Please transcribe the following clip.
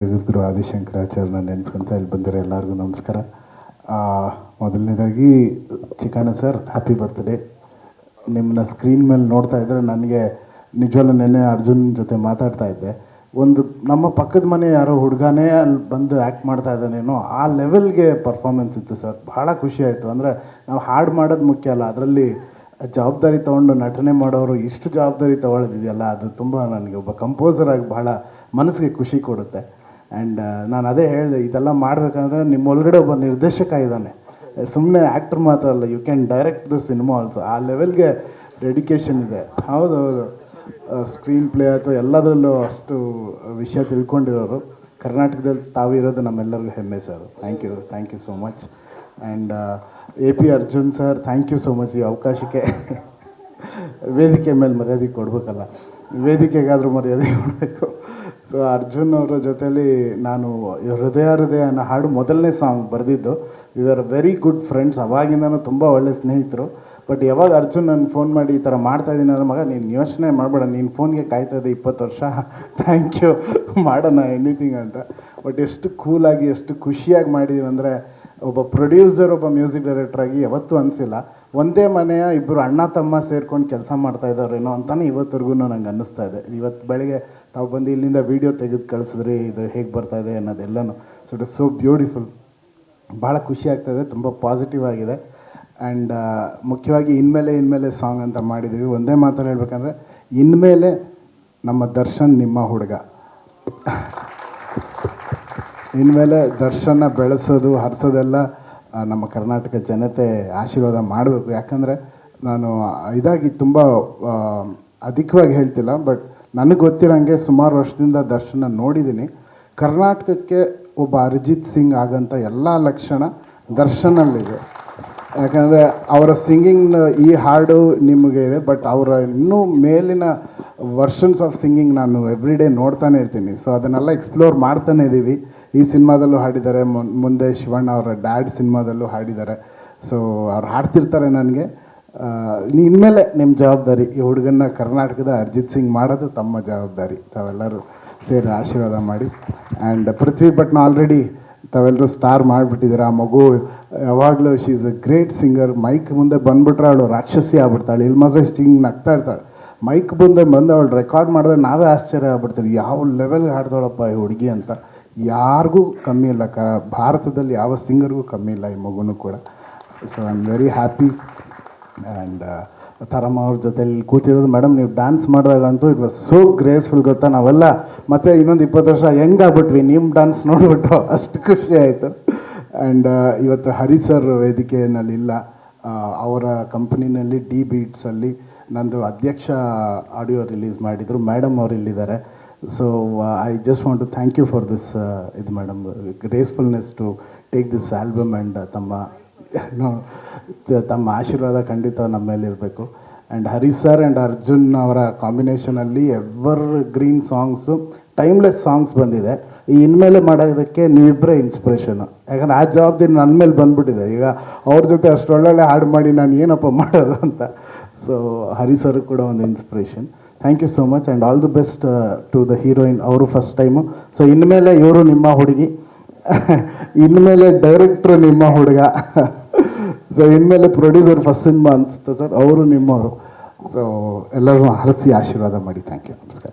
ಜಗದ್ಗುರು ಆದಿಶಂಕರಾಚಾರ್ಯನ ನೆನೆಸ್ಕೊಂತ ಇಲ್ಲಿ ಬಂದಿರೋ ಎಲ್ಲರಿಗೂ ನಮಸ್ಕಾರ. ಮೊದಲನೇದಾಗಿ ಚಿಕ್ಕಣ್ಣ ಸರ್, ಹ್ಯಾಪಿ ಬರ್ತ್ಡೇ. ನಿಮ್ಮನ್ನ ಸ್ಕ್ರೀನ್ ಮೇಲೆ ನೋಡ್ತಾ ಇದ್ದರೆ ನನಗೆ ನಿಜವಲ್ಲ, ನೆನ್ನೆ ಅರ್ಜುನ್ ಜೊತೆ ಮಾತಾಡ್ತಾ ಇದ್ದೆ, ಒಂದು ನಮ್ಮ ಪಕ್ಕದ ಮನೆ ಯಾರೋ ಹುಡುಗನೇ ಅಲ್ಲಿ ಬಂದು ಆ್ಯಕ್ಟ್ ಮಾಡ್ತಾ ಇದ್ದಾನೇನೋ ಆ ಲೆವೆಲ್ಗೆ ಪರ್ಫಾರ್ಮೆನ್ಸ್ ಇತ್ತು ಸರ್. ಭಾಳ ಖುಷಿ ಆಯಿತು. ಅಂದರೆ ನಾವು ಹಾಡು ಮಾಡೋದು ಮುಖ್ಯ ಅಲ್ಲ, ಅದರಲ್ಲಿ ಜವಾಬ್ದಾರಿ ತೊಗೊಂಡು ನಟನೆ ಮಾಡೋರು ಇಷ್ಟು ಜವಾಬ್ದಾರಿ ತೊಗೊಳ್ಳೋದಿದೆಯಲ್ಲ, ಅದು ತುಂಬ ನನಗೆ ಒಬ್ಬ ಕಂಪೋಸರ್ ಆಗಿ ಭಾಳ ಮನಸ್ಸಿಗೆ ಖುಷಿ ಕೊಡುತ್ತೆ. ಆ್ಯಂಡ್ ನಾನು ಅದೇ ಹೇಳಿದೆ, ಇದೆಲ್ಲ ಮಾಡಬೇಕಂದ್ರೆ ನಿಮ್ಮ ಒಳಗಡೆ ಒಬ್ಬ ನಿರ್ದೇಶಕ ಇದ್ದಾನೆ, ಸುಮ್ಮನೆ ಆ್ಯಕ್ಟರ್ ಮಾತ್ರ ಅಲ್ಲ, you can direct the cinema also. ಆ ಲೆವೆಲ್ಗೆ ಡೆಡಿಕೇಶನ್ ಇದೆ. ಹೌದೌದು, ಸ್ಕ್ರೀನ್ ಪ್ಲೇ ಆಯಿತು, ಎಲ್ಲದರಲ್ಲೂ ಅಷ್ಟು ವಿಷಯ ತಿಳ್ಕೊಂಡಿರೋರು. ಕರ್ನಾಟಕದಲ್ಲಿ ತಾವಿರೋದು ನಮ್ಮೆಲ್ಲರಿಗೂ ಹೆಮ್ಮೆ sir. Thank you so much. And AP Arjun sir, thank you so much ಈ ಅವಕಾಶಕ್ಕೆ. ವೇದಿಕೆ ಮೇಲೆ ಮರ್ಯಾದೆ ಕೊಡಬೇಕಲ್ಲ, ವೇದಿಕೆಗಾದರೂ ಮರ್ಯಾದೆ ಕೊಡಬೇಕು. ಸೊ ಅರ್ಜುನ್ ಅವರ ಜೊತೆಲಿ ನಾನು ಹೃದಯ ಅನ್ನೋ ಹಾಡು ಮೊದಲನೇ ಸಾಂಗ್ ಬರೆದಿದ್ದು. We are very good friends, ಅವಾಗಿಂದನೂ ತುಂಬ ಒಳ್ಳೆ ಸ್ನೇಹಿತರು. ಬಟ್ ಯಾವಾಗ ಅರ್ಜುನ್ ನನಗೆ ಫೋನ್ ಮಾಡಿ ಈ ಥರ ಮಾಡ್ತಾಯಿದ್ದೀನಿ ಅಂದ್ರೆ, ಮಗ ನೀನು ಯೋಚನೆ ಮಾಡಬೇಡ, ನೀನು ಫೋನ್ಗೆ ಕಾಯ್ತಾಯಿದ್ದೆ 20 ವರ್ಷ, ಥ್ಯಾಂಕ್ ಯು, ಮಾಡೋಣ ಎನಿಥಿಂಗ್ ಅಂತ. ಬಟ್ ಎಷ್ಟು ಕೂಲಾಗಿ ಎಷ್ಟು ಖುಷಿಯಾಗಿ ಮಾಡಿದ್ದೀವಿ ಅಂದರೆ, ಒಬ್ಬ ಪ್ರೊಡ್ಯೂಸರ್ ಒಬ್ಬ ಮ್ಯೂಸಿಕ್ ಡೈರೆಕ್ಟ್ರಾಗಿ ಯಾವತ್ತೂ ಅನಿಸಿಲ್ಲ. ಒಂದೇ ಮನೆಯ ಇಬ್ಬರು ಅಣ್ಣ ತಮ್ಮ ಸೇರ್ಕೊಂಡು ಕೆಲಸ ಮಾಡ್ತಾಯಿದ್ದಾರೇನೋ ಅಂತಲೇ ಇವತ್ತರೆಗೂ ನಂಗೆ ಅನ್ನಿಸ್ತಾ ಇದೆ. ಇವತ್ತು ಬೆಳಗ್ಗೆ ತಾವು ಬಂದು ಇಲ್ಲಿಂದ ವೀಡಿಯೋ ತೆಗೆದು ಕಳಿಸಿದ್ರಿ, ಇದು ಹೇಗೆ ಬರ್ತಾಯಿದೆ ಅನ್ನೋದೆಲ್ಲನೂ. So it is so beautiful. ಭಾಳ ಖುಷಿ ಆಗ್ತಾಯಿದೆ, ತುಂಬ ಪಾಸಿಟಿವ್ ಆಗಿದೆ. ಆ್ಯಂಡ್ ಮುಖ್ಯವಾಗಿ ಇನ್ಮೇಲೆ ಸಾಂಗ್ ಅಂತ ಮಾಡಿದ್ದೀವಿ. ಒಂದೇ ಮಾತಲ್ಲಿ ಹೇಳ್ಬೇಕಂದ್ರೆ, ಇನ್ಮೇಲೆ ನಮ್ಮ ದರ್ಶನ್ ನಿಮ್ಮ ಹುಡುಗ. ಇನ್ಮೇಲೆ ದರ್ಶನ ಬೆಳೆಸೋದು ಹರಿಸೋದೆಲ್ಲ ನಮ್ಮ ಕರ್ನಾಟಕ ಜನತೆ ಆಶೀರ್ವಾದ ಮಾಡಬೇಕು. ಯಾಕಂದರೆ ನಾನು ಇದಾಗಿ ತುಂಬ ಅಧಿಕವಾಗಿ ಹೇಳ್ತಿಲ್ಲ, ಬಟ್ ನನಗೆ ಗೊತ್ತಿರೋಂಗೆ ಸುಮಾರು ವರ್ಷದಿಂದ ದರ್ಶನ ನೋಡಿದ್ದೀನಿ. ಕರ್ನಾಟಕಕ್ಕೆ ಒಬ್ಬ ಅರಿಜಿತ್ ಸಿಂಗ್ ಆಗೋಂಥ ಎಲ್ಲ ಲಕ್ಷಣ ದರ್ಶನಲ್ಲಿದೆ. ಯಾಕಂದರೆ ಅವರ ಸಿಂಗಿಂಗ್ ಈ ಹಾಡು ನಿಮಗೆ ಇದೆ, ಬಟ್ ಅವರ ಇನ್ನೂ ಮೇಲಿನ ವರ್ಷನ್ಸ್ ಆಫ್ ಸಿಂಗಿಂಗ್ ನಾನು ಎವ್ರಿ ಡೇ ನೋಡ್ತಾನೆ ಇರ್ತೀನಿ. ಸೊ ಅದನ್ನೆಲ್ಲ ಎಕ್ಸ್ಪ್ಲೋರ್ ಮಾಡ್ತಾನೆ ಇದ್ದೀವಿ. ಈ ಸಿನಿಮಾದಲ್ಲೂ ಹಾಡಿದ್ದಾರೆ, ಮುಂದೆ ಶಿವಣ್ಣ ಅವರ ಡ್ಯಾಡ್ ಸಿನಿಮಾದಲ್ಲೂ ಹಾಡಿದ್ದಾರೆ. ಸೊ ಅವ್ರು ಹಾಡ್ತಿರ್ತಾರೆ ನನಗೆ. ಇನ್ಮೇಲೆ ನಿಮ್ಮ ಜವಾಬ್ದಾರಿ, ಈ ಹುಡುಗನ್ನ ಕರ್ನಾಟಕದ ಅರಿಜಿತ್ ಸಿಂಗ್ ಮಾಡೋದು ತಮ್ಮ ಜವಾಬ್ದಾರಿ. ತಾವೆಲ್ಲರೂ ಸೇರಿ ಆಶೀರ್ವಾದ ಮಾಡಿ. ಆ್ಯಂಡ್ ಪೃಥ್ವಿ ಭಟ್ನ ಆಲ್ರೆಡಿ ತಾವೆಲ್ಲರೂ ಸ್ಟಾರ್ ಮಾಡಿಬಿಟ್ಟಿದ್ದೀರ. ಆ ಮಗು ಯಾವಾಗಲೂ she is a great singer. Mic ಮುಂದೆ ಬಂದುಬಿಟ್ರೆ ಅವಳು ರಾಕ್ಷಸಿ ಆಗ್ಬಿಡ್ತಾಳೆ. ಇಲ್ಲಿ ಮಾತ್ರ ಹಿಂಗೆ ನಗ್ತಾ ಇರ್ತಾಳೆ. ಮೈಕ್ ಮುಂದೆ ಬಂದು ಅವಳು ರೆಕಾರ್ಡ್ ಮಾಡಿದ್ರೆ ನಾವೇ ಆಶ್ಚರ್ಯ ಆಗ್ಬಿಡ್ತೀವಿ, ಯಾವ ಲೆವೆಲ್ಗೆ ಹಾಡ್ತಾಳಪ್ಪ ಈ ಹುಡುಗಿ ಅಂತ. ಯಾರಿಗೂ ಕಮ್ಮಿ ಇಲ್ಲ, ಭಾರತದಲ್ಲಿ ಯಾವ ಸಿಂಗರ್ಗೂ ಕಮ್ಮಿ ಇಲ್ಲ ಈ ಮಗುನೂ ಕೂಡ. So I am very happy. And ತರಮ್ಮ ಅವ್ರ ಜೊತೆಲಿ ಕೂತಿರೋದು, ಮೇಡಮ್ ನೀವು ಡ್ಯಾನ್ಸ್ ಮಾಡಿದಾಗಂತೂ ಇಟ್ ವಾಸ್ ಸೋ ಗ್ರೇಸ್ಫುಲ್, ಗೊತ್ತಾ. ನಾವೆಲ್ಲ ಮತ್ತೆ ಇನ್ನೊಂದು 20 ವರ್ಷ ಹೆಂಗಾಗ್ಬಿಟ್ವಿ ನಿಮ್ಮ ಡ್ಯಾನ್ಸ್ ನೋಡಿಬಿಟ್ಟು, ಅಷ್ಟು ಖುಷಿ ಆಯಿತು. ಆ್ಯಂಡ್ ಇವತ್ತು ಹರಿ ಸರ್ ವೇದಿಕೆಯಲ್ಲಿಲ್ಲ, ಅವರ ಕಂಪ್ನಿನಲ್ಲಿ ಡಿ ಬೀಟ್ಸಲ್ಲಿ ನಂದು ಅಧ್ಯಕ್ಷ ಆಡಿಯೋ ರಿಲೀಸ್ ಮಾಡಿದರು. ಮೇಡಮ್ ಅವರು ಇಲ್ಲಿದ್ದಾರೆ. So I just want to thank you for this ಇದು madam, gracefulness to take this album. And ತಮ್ಮ ಆಶೀರ್ವಾದ ಖಂಡಿತ ನಮ್ಮ ಮೇಲೆ ಇರಬೇಕು. And Hari sir and Arjun ಅವರ ಕಾಂಬಿನೇಷನಲ್ಲಿ ever green songs, timeless songs ಬಂದಿದೆ. ಈ ಇನ್ಮೇಲೆ ಮಾಡೋದಕ್ಕೆ ನೀವಿಬ್ಬರೇ ಇನ್ಸ್ಪಿರೇಷನು. ಯಾಕಂದರೆ ಆ ಜವಾಬ್ದಾರಿ ನನ್ನ ಮೇಲೆ ಬಂದುಬಿಟ್ಟಿದೆ. ಈಗ ಅವ್ರ ಜೊತೆ ಅಷ್ಟು ಒಳ್ಳೊಳ್ಳೆ ಹಾಡು ಮಾಡಿ ನಾನು ಏನಪ್ಪ ಮಾಡೋದು ಅಂತ. ಸೊ ಹರಿ ಸರ್ ಕೂಡ ಒಂದು inspiration. Thank you so much and all the best to the heroine. ಅವರು ಫಸ್ಟ್ ಟೈಮು. ಸೊ ಇನ್ಮೇಲೆ ಇವರು ನಿಮ್ಮ ಹುಡುಗಿ, ಇನ್ಮೇಲೆ ಡೈರೆಕ್ಟ್ರು ನಿಮ್ಮ ಹುಡುಗ, ಸೊ ಇನ್ಮೇಲೆ ಪ್ರೊಡ್ಯೂಸರ್ ಫಸ್ಟ್ ಸಿನಿಮಾ ಅನಿಸುತ್ತೆ ಸರ್, ಅವರು ನಿಮ್ಮವರು. ಸೊ ಎಲ್ಲರೂ ಹರಿಸಿ ಆಶೀರ್ವಾದ ಮಾಡಿ. ಥ್ಯಾಂಕ್ ಯು, ನಮಸ್ಕಾರ.